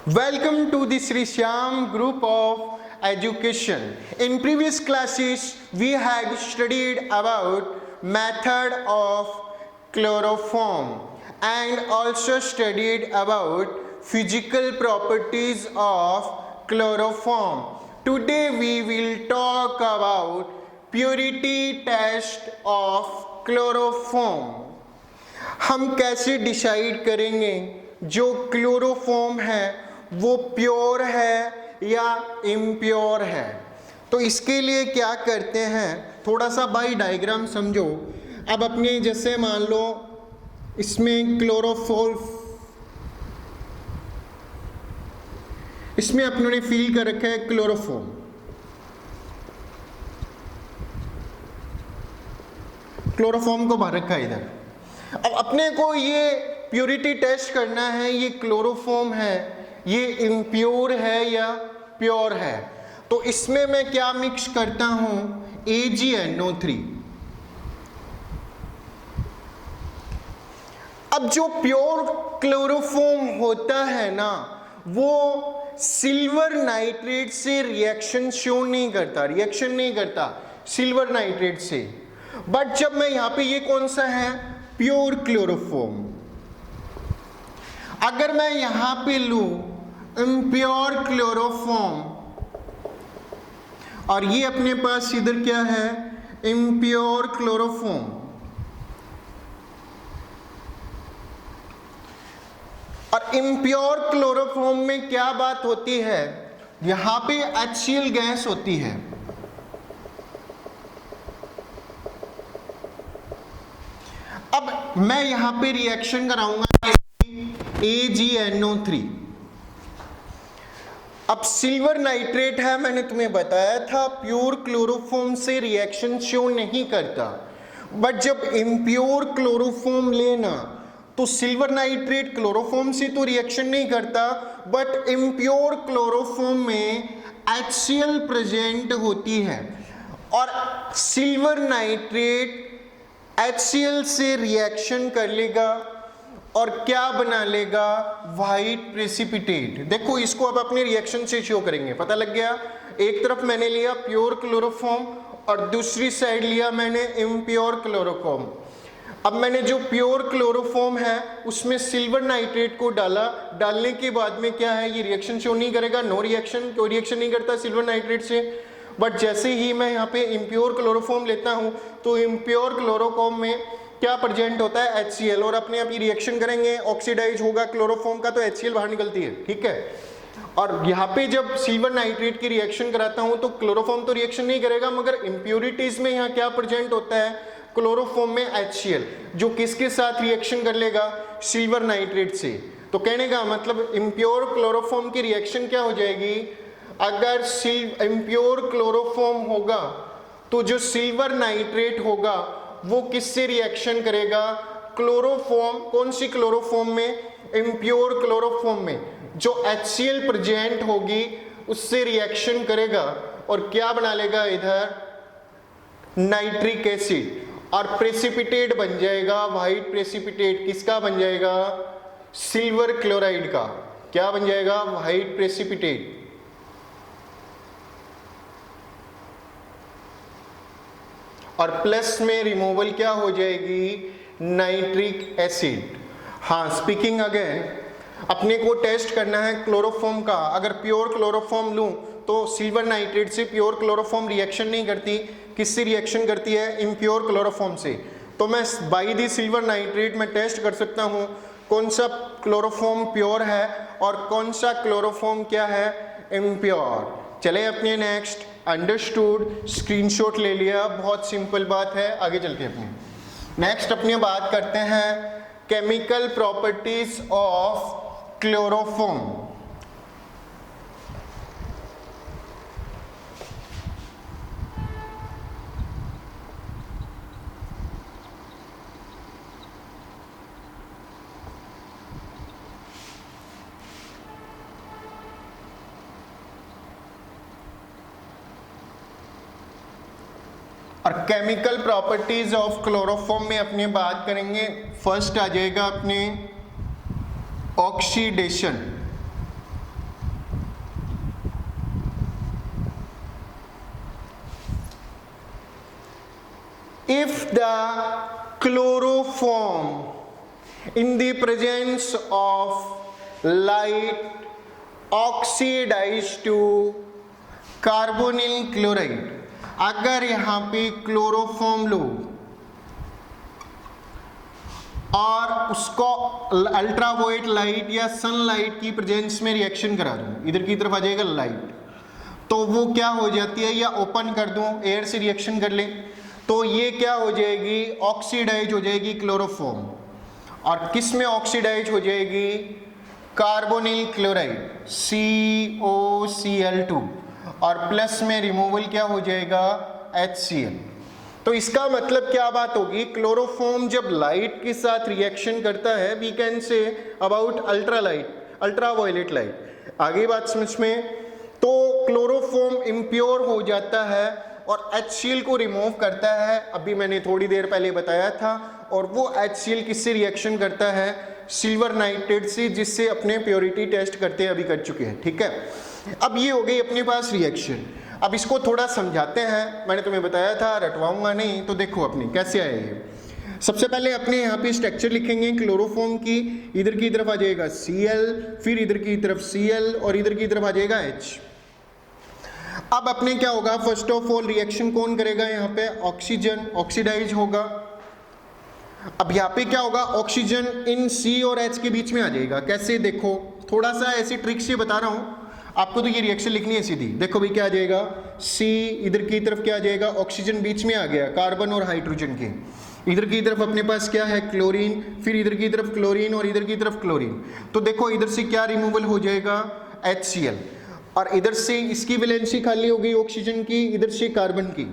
Welcome to the Sri Shyam group of education. In previous classes, we had studied about method of chloroform and also studied about physical properties of chloroform. Today we will talk about purity test of chloroform. हम कैसे decide करेंगे जो chloroform है वो pure है या impure है। तो इसके लिए क्या करते हैं, थोड़ा सा बाई डायग्राम समझो। अब अपने जैसे मान लो इसमें क्लोरोफॉर्म, इसमें अपनों ने फील कर रखा है क्लोरोफॉर्म। क्लोरोफॉर्म को भर रखा है इधर। अब अपने को ये प्योरिटी टेस्ट करना है, ये क्लोरोफॉर्म है, ये इम्प्योर है या प्योर है। तो इसमें मैं क्या मिक्स करता हूं, AgNO3। अब जो प्योर क्लोरोफॉर्म होता है ना, वो सिल्वर नाइट्रेट से रिएक्शन शो नहीं करता, रिएक्शन नहीं करता सिल्वर नाइट्रेट से। बट जब मैं यहां पे, ये कौन सा है, प्योर क्लोरोफॉर्म, अगर मैं यहां पे लूं इम्प्योर क्लोरोफॉर्म और ये अपने पास इधर क्या है, इम्प्योर क्लोरोफॉर्म, और इम्प्योर क्लोरोफॉर्म में क्या बात होती है, यहां पे HCl गैस होती है। अब मैं यहां पे रिएक्शन कराऊंगा AgNO3। अब सिल्वर नाइट्रेट है, मैंने तुम्हें बताया था प्योर क्लोरोफॉर्म से रिएक्शन शो नहीं करता। बट जब इम्प्योर क्लोरोफॉर्म लेना तो सिल्वर नाइट्रेट क्लोरोफॉर्म से तो रिएक्शन नहीं करता, बट इम्प्योर क्लोरोफॉर्म में HCl प्रेजेंट होती है और सिल्वर नाइट्रेट HCl से रिएक्शन कर लेगा और क्या बना लेगा, व्हाइट प्रेसिपिटेट। देखो इसको अब अपने रिएक्शन से शो करेंगे, पता लग गया। एक तरफ मैंने लिया प्योर क्लोरोफॉर्म और दूसरी साइड लिया मैंने इम्प्योर क्लोरोफॉर्म। अब मैंने जो प्योर क्लोरोफॉर्म है उसमें सिल्वर नाइट्रेट को डाला, डालने के बाद में क्या है, ये रिएक्शन शो नहीं करेगा, नो रिएक्शन, कोई रिएक्शन नहीं करता सिल्वर नाइट्रेट से। बट जैसे ही मैं यहाँ पे इम्प्योर क्लोरोफॉर्म लेता हूँ तो इम्प्योर क्लोरोफॉर्म में क्या प्रेजेंट होता है, HCl, और अपने आप ही रिएक्शन करेंगे, ऑक्सीडाइज होगा क्लोरोफॉर्म का तो HCl बाहर निकलती है, ठीक है। और यहाँ पे जब सिल्वर नाइट्रेट की रिएक्शन कराता हूँ तो क्लोरोफॉर्म तो रिएक्शन नहीं करेगा, मगर इम्प्योरिटीज में यहाँ क्या प्रेजेंट होता है, क्लोरोफॉर्म में HCl, जो किसके साथ रिएक्शन कर लेगा, सिल्वर नाइट्रेट से। तो कहने का मतलब इम्प्योर क्लोरोफॉर्म की रिएक्शन क्या हो जाएगी, अगर इम्प्योर क्लोरोफॉर्म होगा तो जो सिल्वर नाइट्रेट होगा वो किससे रिएक्शन करेगा, क्लोरोफॉर्म, कौन सी क्लोरोफॉर्म में, इम्प्योर क्लोरोफॉर्म में जो HCl प्रेजेंट होगी उससे रिएक्शन करेगा और क्या बना लेगा इधर, नाइट्रिक एसिड, और प्रेसिपिटेट बन जाएगा, व्हाइट प्रेसिपिटेट। किसका बन जाएगा, सिल्वर क्लोराइड का। क्या बन जाएगा, व्हाइट प्रेसिपिटेट। और प्लस में रिमूवल क्या हो जाएगी, नाइट्रिक एसिड। हाँ, स्पीकिंग अगेन, अपने को टेस्ट करना है क्लोरोफॉर्म का। अगर प्योर क्लोरोफॉर्म लूं तो सिल्वर नाइट्रेट से प्योर क्लोरोफॉर्म रिएक्शन नहीं करती, किससे रिएक्शन करती है, इम्प्योर क्लोरोफॉर्म से। तो मैं बाई दी सिल्वर नाइट्रेट में टेस्ट कर सकता हूं कौन सा क्लोरोफॉर्म प्योर है और कौन सा क्लोरोफॉर्म क्या है, इम्प्योर। चले अपने नेक्स्ट, अंडरस्टूड, स्क्रीनशॉट ले लिया, बहुत सिंपल बात है। आगे चल के अपने नेक्स्ट अपने बात करते हैं केमिकल प्रॉपर्टीज ऑफ क्लोरोफॉर्म। और केमिकल प्रॉपर्टीज ऑफ क्लोरोफॉर्म में अपने बात करेंगे। फर्स्ट आ जाएगा अपने oxidation. if the chloroform in the presence of light oxidized to carbonyl chloride, अगर यहाँ पे क्लोरोफॉर्म लो और उसको अल्ट्रावायलेट लाइट या सनलाइट की प्रेजेंस में रिएक्शन करा दूं, इधर की तरफ आ जाएगा लाइट, तो वो क्या हो जाती है, या ओपन कर दूं एयर से रिएक्शन कर ले तो ये क्या हो जाएगी, ऑक्सीडाइज हो जाएगी क्लोरोफॉर्म। और किस में ऑक्सीडाइज हो जाएगी, कार्बोनिल क्लोराइड COCl2, और प्लस में रिमूवल क्या हो जाएगा, HCl। तो इसका मतलब क्या बात होगी, क्लोरोफॉर्म जब लाइट के साथ रिएक्शन करता है, we can say about ultraviolet light. आगे बात समझ में, तो क्लोरोफॉर्म इम्प्योर हो जाता है और HCl को रिमूव करता है, अभी मैंने थोड़ी देर पहले बताया था। और वो HCl किससे रिएक्शन करता है, सिल्वर नाइट्रेट से, जिससे अपने प्योरिटी टेस्ट करते हैं, अभी कर चुके हैं, ठीक है। अब ये हो गई अपने पास रिएक्शन। अब इसको थोड़ा समझाते हैं, मैंने तुम्हें बताया था रटवाऊंगा नहीं, तो देखो अपनी कैसे आए ये। सबसे पहले अपने यहाँ पे स्ट्रक्चर लिखेंगे क्लोरोफॉर्म की, इधर की तरफ आ जाएगा Cl, फिर इधर की तरफ Cl और इधर की तरफ आ जाएगा H। अब अपने क्या होगा, फर्स्ट ऑफ ऑल रिएक्शन कौन करेगा, यहाँ पे ऑक्सीजन ऑक्सीडाइज होगा। अब यहाँ पे क्या होगा, ऑक्सीजन इन C और H के बीच में आ जाएगा। कैसे, देखो थोड़ा सा ऐसी ट्रिक से बता रहा हूँ आपको, तो ये रिएक्शन लिखनी है सीधी। देखो भाई क्या आ जाएगा, C इधर की तरफ क्या आ जाएगा, ऑक्सीजन बीच में आ गया कार्बन और हाइड्रोजन के, इधर की तरफ अपने पास क्या है, क्लोरीन, फिर इधर की तरफ क्लोरीन और इधर की तरफ क्लोरीन। तो देखो इधर से क्या रिमूवल हो जाएगा, HCl, और इधर से इसकी वैलेंसी खाली हो गई ऑक्सीजन की, इधर से कार्बन की।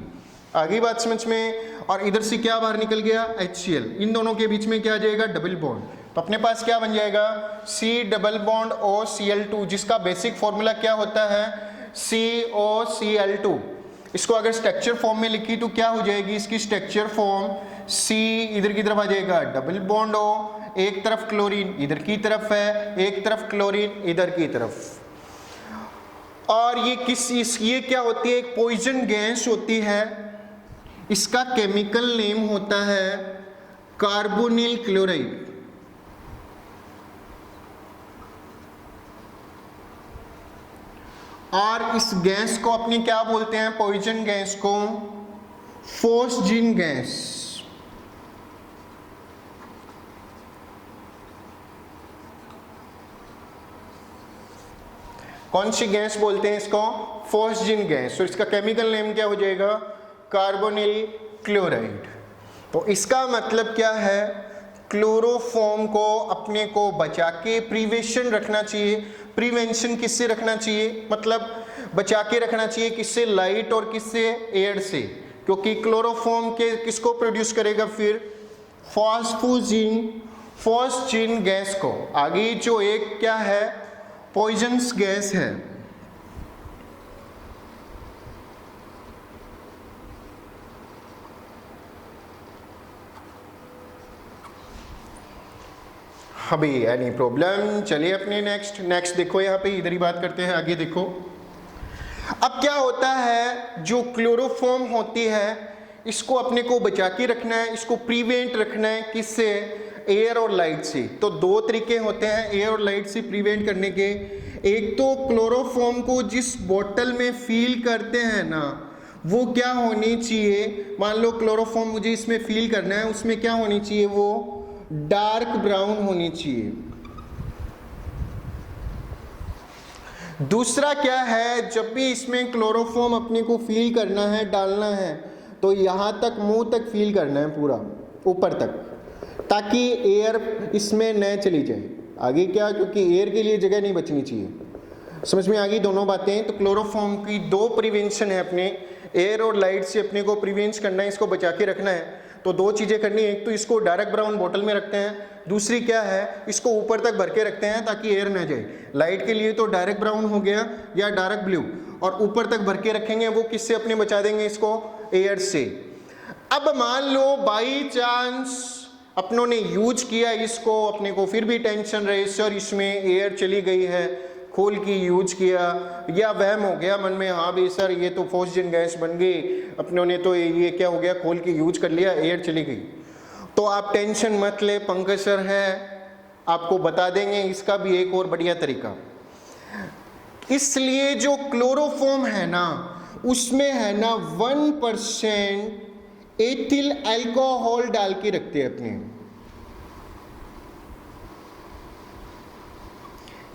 आगे बात समझ में, और इधर से क्या बाहर निकल गया, HCl। इन दोनों के बीच में क्या आ जाएगा, डबल बॉन्ड। तो अपने पास क्या बन जाएगा, C डबल बॉन्ड OCl2, जिसका बेसिक फॉर्मूला क्या होता है, COCl2। इसको अगर स्ट्रक्चर फॉर्म में लिखी तो क्या हो जाएगी इसकी स्ट्रक्चर फॉर्म, C इधर की तरफ आ जाएगा डबल बॉन्ड O, एक तरफ क्लोरीन इधर की तरफ है, एक तरफ क्लोरीन इधर की तरफ। और ये क्या होती है, एक पॉइजन गैस होती है, इसका केमिकल नेम होता है कार्बोनिल क्लोराइड। और इस गैस को अपने क्या बोलते हैं, पॉइजन गैस को फोस्जिन गैस। कौन सी गैस बोलते हैं इसको, फोस्जिन गैस। तो इसका केमिकल नेम क्या हो जाएगा, कार्बोनिल क्लोराइड। तो इसका मतलब क्या है, क्लोरोफॉर्म को अपने को बचा के प्रिवेंशन रखना चाहिए। प्रिवेंशन किससे रखना चाहिए, मतलब बचा के रखना चाहिए, किससे, लाइट और किससे, एयर से। क्योंकि क्लोरोफॉर्म के किसको प्रोड्यूस करेगा फिर, फोस्जिन गैस को। आगे जो एक क्या है, पॉइजनस गैस है। अभी एनी प्रॉब्लम, चलिए अपने नेक्स्ट देखो, यहाँ पे इधर ही बात करते हैं, आगे देखो। अब क्या होता है, जो क्लोरोफॉर्म होती है इसको अपने को बचा के रखना है, इसको प्रिवेंट रखना है, किससे, एयर और लाइट से। तो दो तरीके होते हैं एयर और लाइट से प्रिवेंट करने के। एक तो क्लोरोफॉर्म को जिस बोतल में फील करते हैं ना, वो क्या होनी चाहिए, मान लो क्लोरोफॉर्म मुझे इसमें फील करना है, उसमें क्या होनी चाहिए, वो डार्क ब्राउन होनी चाहिए। दूसरा क्या है, जब भी इसमें क्लोरोफॉर्म अपने को फील करना है, डालना है, तो यहाँ तक मुंह तक फील करना है पूरा ऊपर तक, ताकि एयर इसमें न चली जाए। आगे क्या, क्योंकि एयर के लिए जगह नहीं बचनी चाहिए। समझ में आ गई दोनों बातें। तो क्लोरोफॉर्म की दो प्रिवेंशन है, अपने एयर और लाइट से अपने को प्रिवेंट करना है, इसको बचा के रखना है। तो दो चीज़ें करनी है, एक तो इसको डार्क ब्राउन बोतल में रखते हैं, दूसरी क्या है, इसको ऊपर तक भर के रखते हैं ताकि एयर ना जाए। लाइट के लिए तो डार्क ब्राउन हो गया या डार्क ब्लू, और ऊपर तक भर के रखेंगे, वो किससे अपने बचा देंगे इसको, एयर से। अब मान लो बाई चांस अपनों ने यूज किया इसको, अपने को फिर भी टेंशन रहे, सर इसमें एयर चली गई है, खोल की यूज किया, या वहम हो गया मन में, हाँ भाई सर ये तो फोस्जिन गैस बन गई, अपनों ने तो ये क्या हो गया, खोल के यूज कर लिया, एयर चली गई। तो आप टेंशन मत ले, पंकज सर है, आपको बता देंगे इसका भी एक और बढ़िया तरीका। इसलिए जो क्लोरोफॉर्म है ना, उसमें है ना 1% एथिल अल्कोहल डाल के रखते हैं अपने।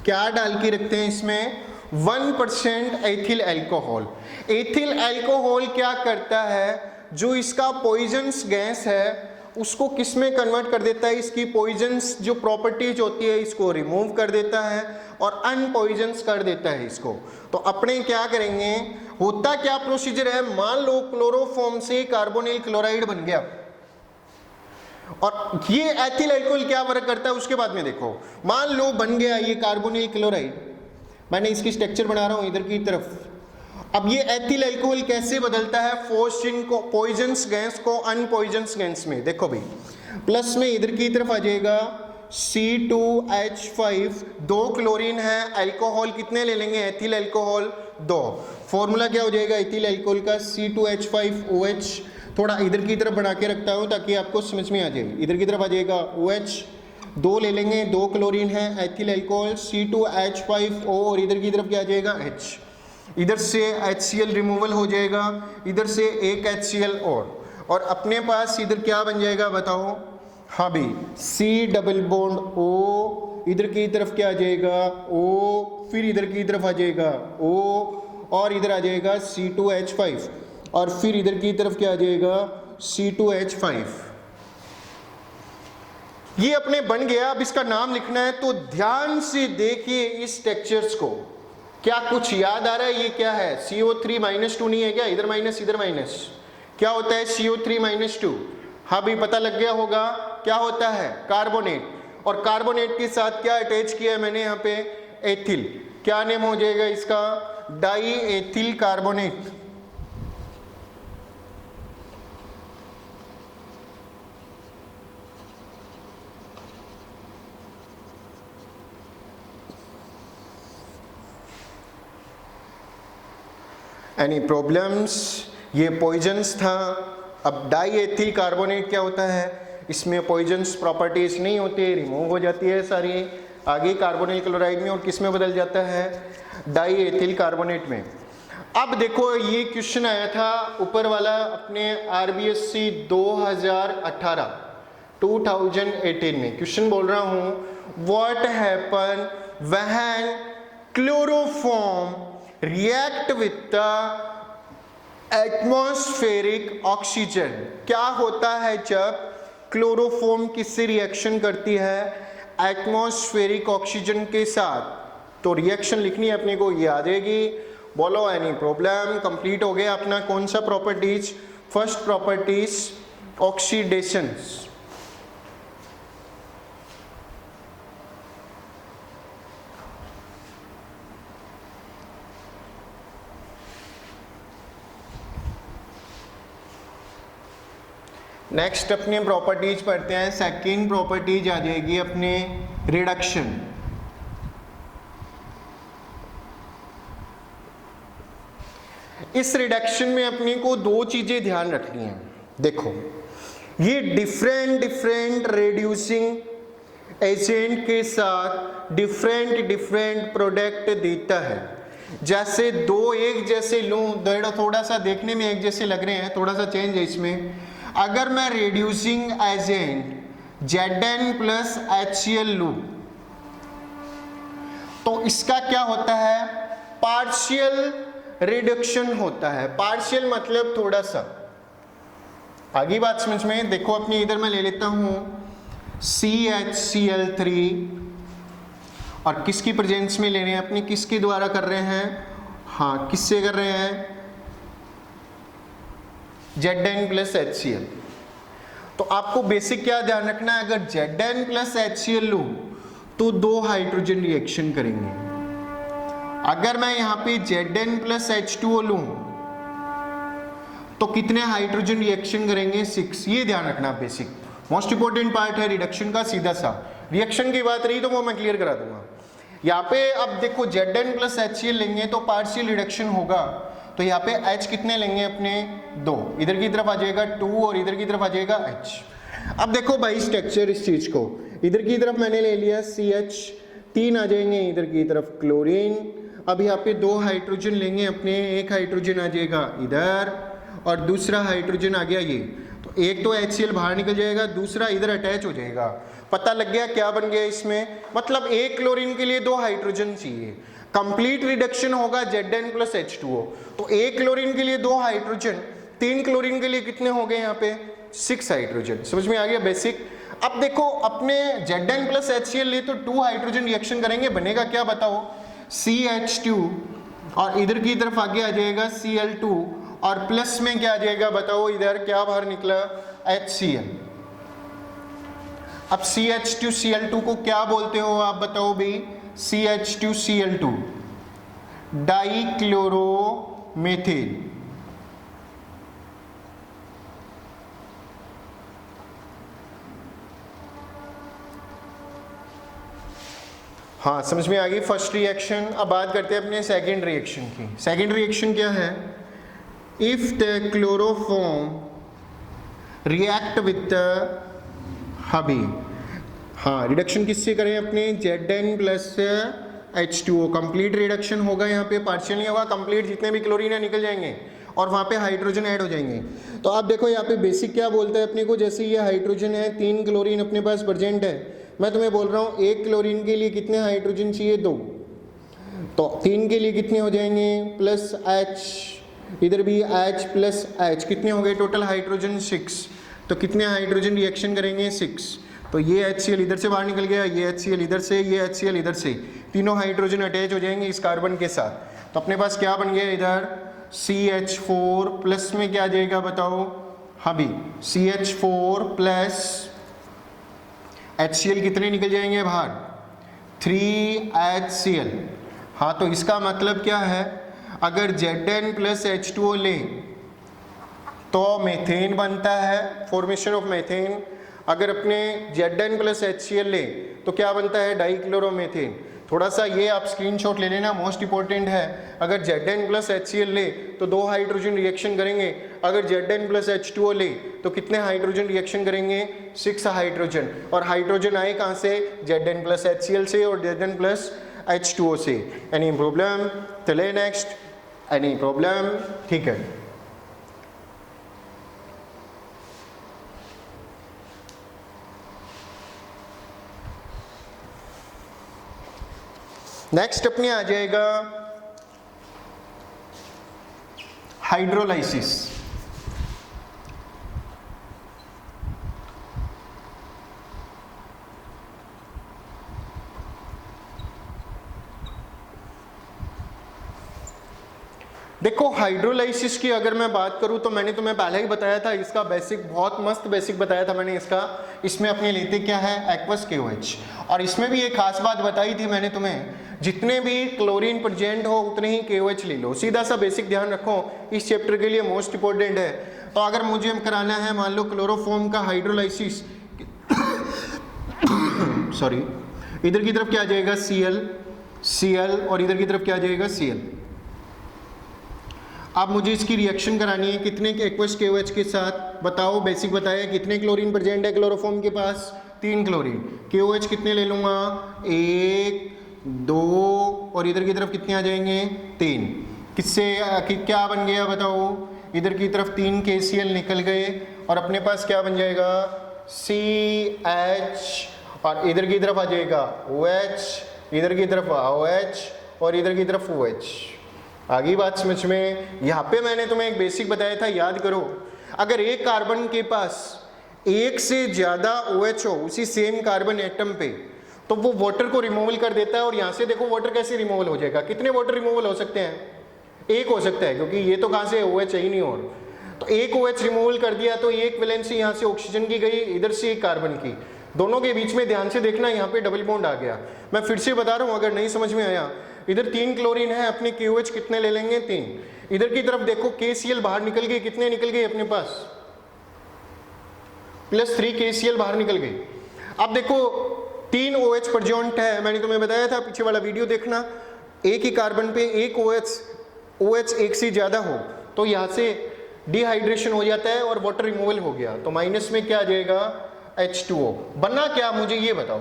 क्या डाल के रखते हैं इसमें? 1% एथिल अल्कोहल। एथिल अल्कोहल क्या करता है, जो इसका पॉइजनस गैस है उसको किस में कन्वर्ट कर देता है, इसकी पॉइजनस जो प्रॉपर्टीज होती है इसको रिमूव कर देता है और अनपॉइजनस कर देता है इसको। तो अपने क्या करेंगे, होता क्या प्रोसीजर है, मान लो क्लोरोफॉर्म से कार्बोनिल क्लोराइड बन गया, और ये एथिल अल्कोहल क्या वर्क करता है उसके बाद में देखो। मान लो बन गया ये कार्बोनिल क्लोराइड, मैंने इसकी स्ट्रक्चर बना रहा हूं इधर की तरफ। अब ये एथिल अल्कोहल कैसे बदलता है फोर्सिन को, पॉइजनस गैस को अनपॉइजनस गैस में। देखो भाई, प्लस में इधर की तरफ आ जाएगा C2H5, 2 क्लोरीन है, अल्कोहल कितने ले लेंगे, एथिल अल्कोहल 2। फॉर्मूला क्या हो जाएगा एथिल अल्कोहल का, C2H5OH। थोड़ा इधर की तरफ बना के रखता हूं ताकि आपको समझ में आ जाए। इधर की तरफ आ जाएगा OH, 2 ले लेंगे, 2 क्लोरीन है, एथिल अल्कोहल C2H5O, और इधर की तरफ क्या आ जाएगा H। इधर से HCl रिमूवल हो जाएगा, इधर से एक HCl और अपने पास इधर क्या बन जाएगा बताओ। हाँ भाई, C डबल बॉन्ड O, इधर की तरफ क्या आ जाएगा O, फिर इधर की तरफ आ जाएगा O, और इधर आ जाएगा C2H5, और फिर इधर की तरफ क्या आ जाएगा C2H5। ये अपने बन गया। अब इसका नाम लिखना है, तो ध्यान से देखिए इस टेक्सचर्स को। क्या कुछ याद आ रहा है, ये क्या है, CO3 -2 नहीं है क्या, इधर माइनस इधर माइनस, क्या होता है CO3 -2। हाँ भी पता लग गया होगा क्या होता है, कार्बोनेट। और कार्बोनेट के साथ क्या अटैच किया है मैंने यहाँ पे, एथिल। क्या नेम हो जाएगा इसका, die ethyl carbonate. Any problems? ये पॉइजन्स था। अब डाई एथिल कार्बोनेट क्या होता है, इसमें पॉइजन्स प्रॉपर्टीज नहीं होती, रिमूव हो जाती है सारी, आगे कार्बोनिल क्लोराइड में, और किस में बदल जाता है, डाई एथिल कार्बोनेट में। अब देखो ये क्वेश्चन आया था ऊपर वाला अपने RBSc 2018 में। क्वेश्चन बोल रहा हूं, what happen when chloroform react with the atmospheric oxygen. क्या होता है जब क्लोरोफॉर्म किससे रिएक्शन करती है, एटमॉस्फेरिक ऑक्सीजन के साथ। तो रिएक्शन लिखनी है अपने को, ये आ जाएगी। बोलो एनी प्रॉब्लम? कंप्लीट हो गया अपना कौन सा properties, first properties oxidation. Next अपने प्रॉपर्टीज पढ़ते हैं। सेकेंड प्रॉपर्टीज आ जाएगी अपने रिडक्शन। इस रिडक्शन में अपने को 2 चीजें ध्यान रखनी है। देखो, ये डिफरेंट रिड्यूसिंग एजेंट के साथ डिफरेंट प्रोडक्ट देता है। जैसे 2 एक जैसे लूं, थोड़ा सा देखने में एक जैसे लग रहे हैं, थोड़ा सा चेंज है इसमें। अगर मैं रिड्यूसिंग एजेंट Zn+HCl लूं, तो इसका क्या होता है, पार्शियल रिडक्शन होता है। पार्शियल मतलब थोड़ा सा, आगे बात समझ में। देखो अपनी इधर मैं ले लेता हूं CHCl3, और किसकी प्रेजेंस में ले रहे हैं अपनी, किसके द्वारा कर रहे हैं, हाँ किससे कर रहे हैं, Zn+HCl। तो आपको बेसिक क्या ध्यान रखना है, अगर Zn+HCl लूं तो 2 हाइड्रोजन रिएक्शन करेंगे। अगर मैं यहां पे Zn+H2O लूं तो कितने हाइड्रोजन रिएक्शन करेंगे, 6। ये ध्यान रखना बेसिक, मोस्ट इंपोर्टेंट पार्ट है रिडक्शन का। सीधा सा रिएक्शन की बात रही तो वो मैं क्लियर करा दूंगा। यहाँ पे अब देखो Zn+HCl लेंगे तो पार्शियल रिडक्शन होगा, तो यहाँ पे H कितने लेंगे अपने 2, इधर की तरफ आ जाएगा 2 और इधर की तरफ आ जाएगा H। अब देखो भाई स्ट्रक्चर इस चीज को, इधर की तरफ मैंने ले लिया CH, 3 आ जाएंगे इधर की तरफ क्लोरीन। अब यहाँ पे 2 हाइड्रोजन लेंगे अपने, एक हाइड्रोजन आ जाएगा इधर और दूसरा हाइड्रोजन आ गया ये, तो एक तो HCl बाहर निकल जाएगा, दूसरा इधर अटैच हो जाएगा। पता लग गया क्या बन गया इसमें, मतलब एक क्लोरीन के लिए 2 हाइड्रोजन चाहिए। कंप्लीट रिडक्शन होगा Zn प्लस H2O, तो एक क्लोरीन के लिए 2 हाइड्रोजन, 3 क्लोरीन के लिए कितने हो गए यहाँ पे 6 हाइड्रोजन। समझ में आ गया बेसिक। अब देखो अपने Zn प्लस HCl ले तो 2 हाइड्रोजन रिएक्शन करेंगे, बनेगा क्या बताओ, CH2 और इधर की तरफ आगे आ जाएगा Cl2 और प्लस में क्या आ जाएगा बताओ, इधर क्या बाहर निकला HCl। अब CH2Cl2 को क्या बोलते हो आप बताओ भाई, CH2Cl2 डाइक्लोरोमेथेन। हाँ समझ में आ गई फर्स्ट रिएक्शन। अब बात करते हैं अपने सेकंड रिएक्शन की। सेकंड रिएक्शन क्या है, if the chloroform react with the hubby. हाँ रिडक्शन किससे करें अपने, Zn plus H2O। Complete reduction होगा यहाँ पे, पार्शियल नहीं होगा, कंप्लीट जितने भी क्लोरीन है निकल जाएंगे और वहाँ पे हाइड्रोजन ऐड हो जाएंगे। तो आप देखो यहाँ पे बेसिक क्या बोलता है अपने को, जैसे ये हाइड्रोजन है, 3 क्लोरीन अपने पास प्रेजेंट है, मैं तुम्हें बोल रहा हूँ एक क्लोरीन के लिए कितने हाइड्रोजन चाहिए 2, तो 3 के लिए कितने हो जाएंगे प्लस H, इधर भी H प्लस H, कितने हो गए टोटल हाइड्रोजन 6, तो कितने हाइड्रोजन रिएक्शन करेंगे 6। तो ये HCl इधर से बाहर निकल गया, ये HCl इधर से, ये HCl इधर से, तीनों हाइड्रोजन अटैच हो जाएंगे इस कार्बन के साथ। तो अपने पास क्या बन गया इधर CH4 प्लस में क्या आ जाएगा बताओ, हबी CH4 प्लस HCl कितने निकल जाएंगे बाहर 3HCl। हाँ तो इसका मतलब क्या है, अगर Zn प्लस H2O ले तो मीथेन बनता है, फॉर्मेशन ऑफ मीथेन। अगर अपने Zn प्लस HCl ले तो क्या बनता है डाइक्लोरोमीथेन। थोड़ा सा ये आप स्क्रीनशॉट ले लेना, मोस्ट इंपॉर्टेंट है। अगर Zn प्लस HCl ले तो 2 हाइड्रोजन रिएक्शन करेंगे, अगर Zn प्लस H2O ले तो कितने हाइड्रोजन रिएक्शन करेंगे 6 हाइड्रोजन। और हाइड्रोजन आए कहाँ से, Zn प्लस HCl से और Zn प्लस H2O से। एनी प्रॉब्लम, चले नेक्स्ट, एनी प्रॉब्लम, ठीक है। नेक्स्ट अपने आ जाएगा हाइड्रोलाइसिस। देखो हाइड्रोलाइसिस की अगर मैं बात करूं तो मैंने तुम्हें पहले ही बताया था, इसका बेसिक बहुत मस्त बेसिक बताया था मैंने इसका। इसमें अपने लेते क्या है एक्वस KOH, और इसमें भी एक खास बात बताई थी मैंने तुम्हें, जितने भी क्लोरीन प्रेजेंट हो उतने ही KOH ले लो। सीधा सा बेसिक ध्यान रखो, इस चैप्टर के लिए मोस्ट इंपॉर्टेंट है। तो अगर मुझे कराना है मान लो क्लोरोफॉर्म का हाइड्रोलाइसिस सॉरी, इधर की तरफ क्या आ जाएगा Cl और इधर की तरफ क्या आ जाएगा Cl। अब मुझे इसकी रिएक्शन करानी है कितने एक्वस KOH के साथ, बताओ बेसिक बताया, कितने क्लोरीन प्रेजेंट है क्लोरोफॉर्म के पास 3 क्लोरीन। KOH कितने ले लूँगा 1 2 और इधर की तरफ कितने आ जाएंगे 3। किससे क्या बन गया बताओ, इधर की तरफ 3 KCl निकल गए और अपने पास क्या बन जाएगा CH और इधर की तरफ आ जाएगा OH, इधर की तरफ OH और इधर की तरफ OH। आगे बात समझ में। यहाँ पे मैंने तुम्हें एक बेसिक बताया था, याद करो, अगर एक कार्बन के पास एक से ज्यादा OH हो उसी सेम कार्बन एटम पे तो वो वाटर को रिमूवल कर देता है। और यहाँ से देखो वाटर कैसे रिमूवल हो जाएगा, कितने वाटर रिमूवल हो सकते हैं, एक हो सकता है, क्योंकि ये तो कहाँ से OH है ही नहीं। और तो एक OH रिमूवल कर दिया तो एक वैलेंसी यहाँ से ऑक्सीजन की गई, इधर से एक कार्बन की, दोनों के बीच में ध्यान से देखना यहाँ पे डबल बॉन्ड आ गया। मैं फिर से बता रहा हूँ अगर नहीं समझ में आया, इधर 3 क्लोरीन है, अपने KOH कितने ले लेंगे 3। इधर की तरफ देखो KCl बाहर निकल गए, कितने निकल गए अपने पास +3 KCl बाहर निकल गए। अब देखो 3 OH प्रेजेंट है, मैंने तुम्हें बताया था, पीछे वाला वीडियो देखना, एक ही कार्बन पे एक OH OH एक से ज़्यादा हो तो यहाँ से डिहाइड्रेशन हो जाता है और वाटर रिमूवल हो गया, तो माइनस में क्या आ जाएगा H2O। बना क्या मुझे ये बताओ,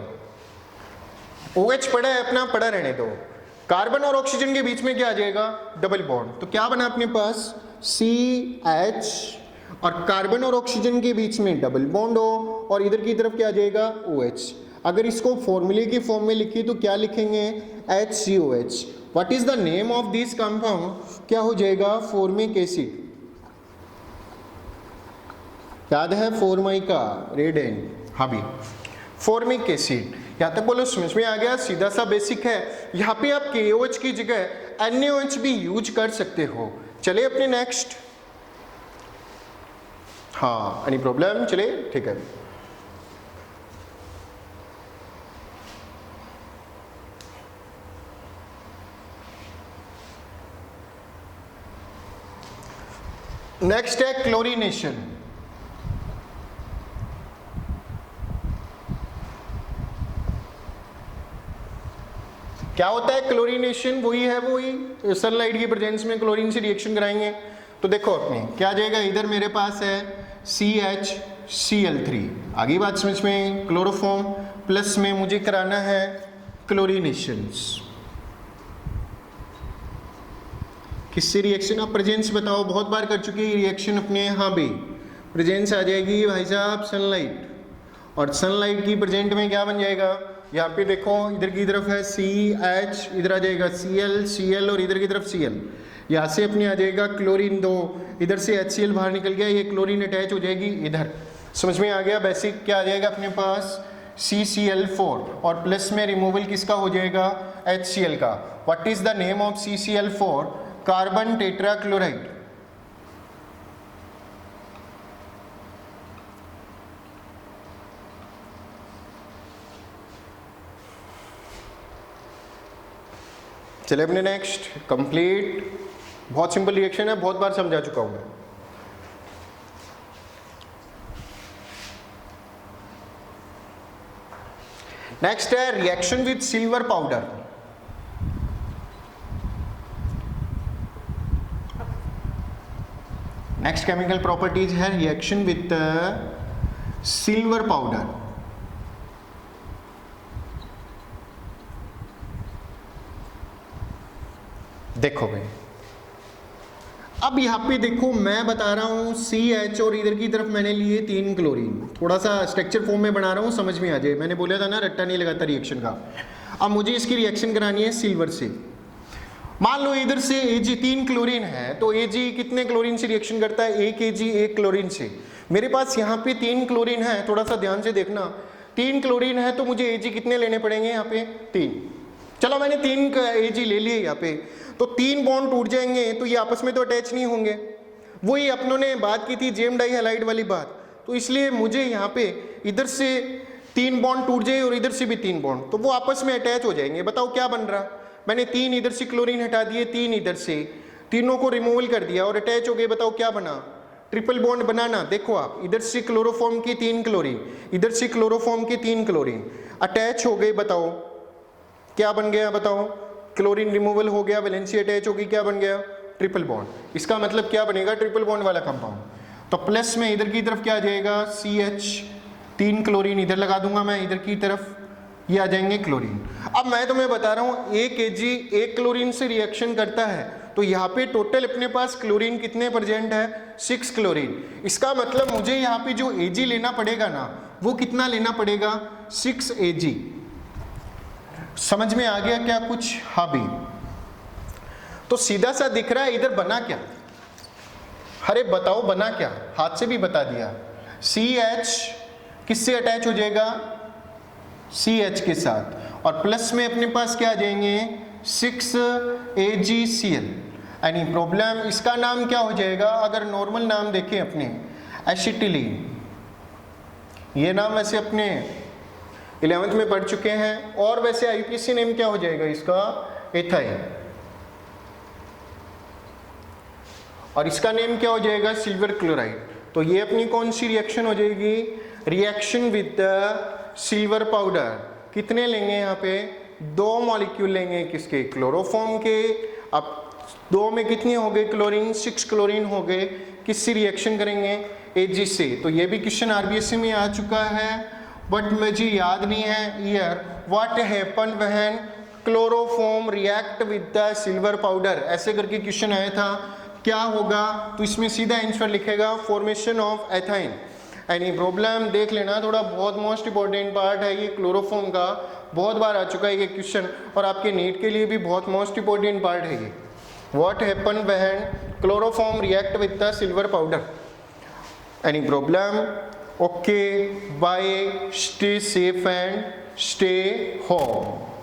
OH पड़ा है अपना, पड़ा रहने दो, कार्बन और ऑक्सीजन के बीच में क्या आ जाएगा डबल बॉन्ड, तो क्या बना अपने पास CH, और कार्बन और ऑक्सीजन के बीच में डबल बॉन्ड हो और इधर की तरफ क्या आ जाएगा OH। अगर इसको फॉर्मूले की फॉर्म में लिखिए तो क्या लिखेंगे HCOH। What is the name of this compound, क्या हो जाएगा फॉर्मिक एसिड, याद है फॉर्माइका रेड एंड, हाँ भी फॉर्मिक एसिड। यहाँ तक बोलो समझ में आ गया, सीधा सा बेसिक है। यहाँ पे आप KOH की जगह NaOH भी यूज कर सकते हो। चले अपने नेक्स्ट, हाँ एनी प्रॉब्लम, चले ठीक है। नेक्स्ट है क्लोरीनेशन। क्या होता है क्लोरीनेशन, वही सनलाइट की प्रेजेंस में क्लोरीन से रिएक्शन कराएंगे। तो देखो अपने क्या आ जाएगा, इधर मेरे पास है CHCl3, आगे बात समझ में, क्लोरोफॉर्म प्लस में मुझे कराना है क्लोरीनेशंस। किससे रिएक्शन, आप प्रेजेंस बताओ, बहुत बार कर चुके हैं रिएक्शन अपने, हाँ भाई प्रेजेंस आ जाएगी भाई साहब सनलाइट, और सनलाइट की प्रेजेंट में क्या बन जाएगा, यहाँ पे देखो इधर की तरफ है CH, इधर आ जाएगा Cl और इधर की तरफ Cl, यहाँ से अपने आ जाएगा क्लोरीन 2, इधर से HCl बाहर निकल गया, ये क्लोरीन अटैच हो जाएगी इधर। समझ में आ गया बेसिक, क्या आ जाएगा अपने पास CCl4 और प्लस में रिमूवल किसका हो जाएगा HCl का। What is the name of CCl4, carbon tetrachloride. चले अपने नेक्स्ट, कंप्लीट, बहुत सिंपल रिएक्शन है, बहुत बार समझा चुका हूं मैं। नेक्स्ट है reaction with silver powder. Next chemical properties है रिएक्शन विद सिल्वर पाउडर। देखो भाई, अब यहाँ पे देखो मैं बता रहा हूँ CH और इधर की तरफ मैंने लिए 3 क्लोरीन, थोड़ा सा स्ट्रक्चर फॉर्म में बना रहा हूँ समझ में आ जाए, मैंने बोला था ना रट्टा नहीं लगाता रिएक्शन का। अब मुझे इसकी रिएक्शन करानी है सिल्वर से। मान लो इधर से Ag 3 क्लोरीन है, तो Ag कितने क्लोरीन से रिएक्शन करता है, 1 Ag 1 क्लोरीन से। मेरे पास यहाँ पे 3 क्लोरीन है, थोड़ा सा ध्यान से देखना, 3 क्लोरीन है तो मुझे Ag कितने लेने पड़ेंगे यहाँ पे 3। चलो मैंने 3 Ag ले लिए यहाँ पे, तो 3 बॉन्ड टूट जाएंगे तो ये आपस में तो अटैच नहीं होंगे, वही अपनों ने बात की थी जेम डाई हैलाइड वाली बात। तो इसलिए मुझे यहाँ पे इधर से 3 बॉन्ड टूट जाए और इधर से भी 3 बॉन्ड, तो वो आपस में अटैच हो जाएंगे। बताओ क्या बन रहा, मैंने 3 इधर से क्लोरीन हटा दिए, 3 इधर से, तीनों को रिमूवल कर दिया और अटैच हो गए। बताओ क्या बना, ट्रिपल बॉन्ड बनाना। देखो आप इधर से क्लोरोफॉर्म की 3 क्लोरीन, इधर से क्लोरोफॉर्म की 3 क्लोरीन अटैच हो गए। बताओ क्या बन गया, बताओ क्लोरीन रिमूवल हो गया, वैलेंसी अटैच होगी, क्या बन गया ट्रिपल बॉन्ड। इसका मतलब क्या बनेगा ट्रिपल बॉन्ड वाला कंपाउंड। तो प्लस में इधर की तरफ क्या आ जाएगा CH, 3 क्लोरीन इधर लगा दूंगा मैं, इधर की तरफ ये आ जाएंगे क्लोरीन। अब मैं तुम्हें बता रहा हूँ 1 Ag 1 क्लोरीन से रिएक्शन करता है, तो यहाँ पे टोटल अपने पास क्लोरीन कितने प्रेजेंट है 6 क्लोरीन। इसका मतलब मुझे यहाँ पे जो Ag लेना पड़ेगा ना, वो कितना लेना पड़ेगा 6 Ag। समझ में आ गया क्या कुछ, हाँ भी। तो सीधा सा दिख रहा है इधर बना क्या, अरे बताओ बना क्या, हाथ से भी बता दिया। CH किससे अटैच हो जाएगा CH के साथ, और प्लस में अपने पास क्या आ जाएंगे 6 AgCl। एनी प्रॉब्लम, इसका नाम क्या हो जाएगा, अगर नॉर्मल नाम देखें अपने एसिटिलीन, ये नाम वैसे अपने 11th में पढ़ चुके हैं, और वैसे IUPAC नेम क्या हो जाएगा इसका एथाइन, और इसका नेम क्या हो जाएगा सिल्वर क्लोराइड। तो ये अपनी कौन सी रिएक्शन हो जाएगी, reaction with the silver powder. कितने लेंगे यहाँ पे 2 मॉलिक्यूल लेंगे किसके क्लोरोफॉर्म के। अब दो में कितने हो गए क्लोरीन, 6 क्लोरीन हो गए, किससे रिएक्शन करेंगे, Ag से। तो ये भी क्वेश्चन आरबीएससी में आ चुका है, बट मुझे याद नहीं है year. What happen when chloroform react with the silver powder, ऐसे करके क्वेश्चन आया था, क्या होगा? तो इसमें सीधा आंसर लिखेगा formation of ethyne. Any problem देख लेना, थोड़ा बहुत मोस्ट इंपॉर्टेंट पार्ट है ये क्लोरोफॉर्म का, बहुत बार आ चुका है ये क्वेश्चन, और आपके नीट के लिए भी बहुत मोस्ट इंपॉर्टेंट पार्ट है ये। What happen when chloroform react with the silver powder. Any problem? Okay, bye, stay safe and stay home.